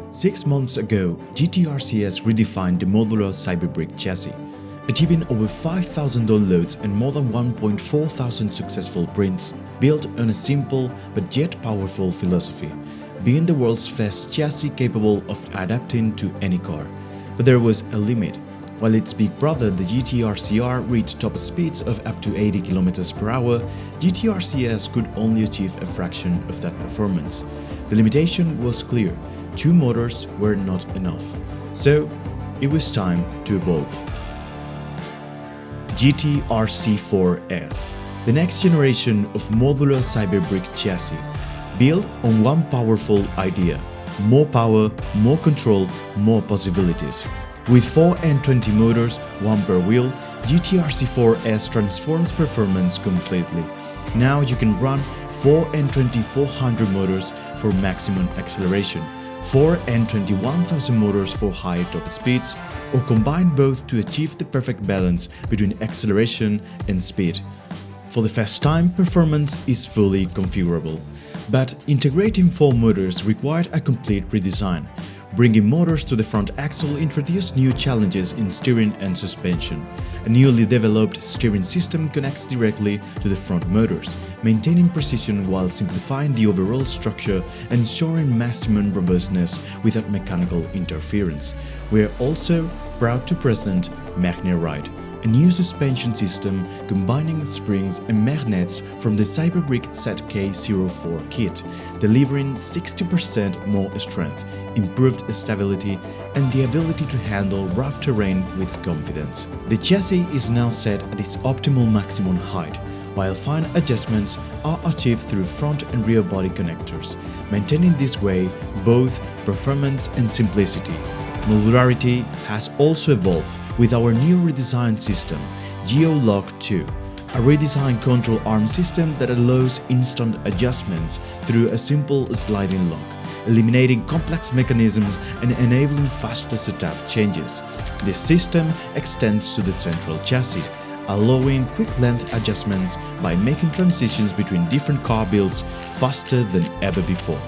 6 months ago, GT-RCS redefined the modular Cyberbrick chassis, achieving over 5,000 downloads and more than 1.4 thousand successful prints, built on a simple but yet powerful philosophy, being the world's first chassis capable of adapting to any car. But there was a limit. While its big brother, the GT-RCR, reached top speeds of up to 80 km per hour, GT-RCS could only achieve a fraction of that performance. The limitation was clear: 2 motors were not enough. So, it was time to evolve. GT-RC4S, the next generation of modular Cyberbrick chassis, built on one powerful idea: more power, more control, more possibilities. With 4 N20 motors, 1 per wheel, GT-RC4S transforms performance completely. Now you can run 4 N20 400 motors for maximum acceleration, 4 N20 1000 motors for higher top speeds, or combine both to achieve the perfect balance between acceleration and speed. For the first time, performance is fully configurable. But integrating 4 motors required a complete redesign. Bringing motors to the front axle introduced new challenges in steering and suspension. A newly developed steering system connects directly to the front motors, maintaining precision while simplifying the overall structure and ensuring maximum robustness without mechanical interference. We are also proud to present MagneRide, a new suspension system combining springs and magnets from the Cyberbrick ZK04 kit, delivering 60% more strength, improved stability, and the ability to handle rough terrain with confidence. The chassis is now set at its optimal maximum height, while fine adjustments are achieved through front and rear body connectors, maintaining this way both performance and simplicity. Modularity has also evolved with our new redesigned system, GeoLock 2, a redesigned control arm system that allows instant adjustments through a simple sliding lock, eliminating complex mechanisms and enabling faster setup changes. This system extends to the central chassis, allowing quick length adjustments by making transitions between different car builds faster than ever before.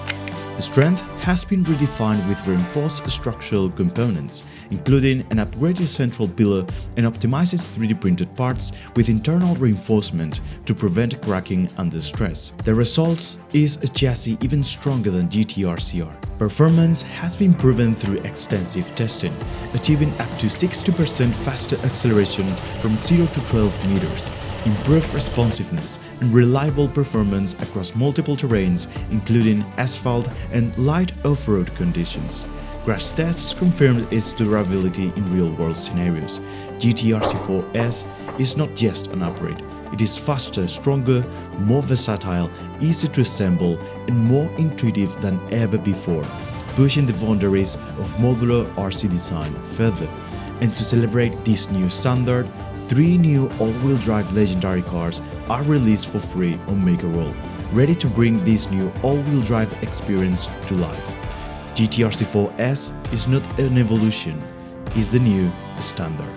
The strength has been redefined with reinforced structural components, including an upgraded central pillar and optimized 3D printed parts with internal reinforcement to prevent cracking under stress. The result is a chassis even stronger than GT-RCR. Performance has been proven through extensive testing, achieving up to 60% faster acceleration from 0 to 12 meters. Improved responsiveness and reliable performance across multiple terrains, including asphalt and light off-road conditions. Crash tests confirmed its durability in real-world scenarios. GT-RC4S is not just an upgrade. It is faster, stronger, more versatile, easy to assemble, and more intuitive than ever before, pushing the boundaries of modular RC design further. And to celebrate this new standard, 3 new all-wheel drive legendary cars are released for free on MakerWorld, ready to bring this new all-wheel drive experience to life. GT-RC4S is not an evolution, it's the new standard.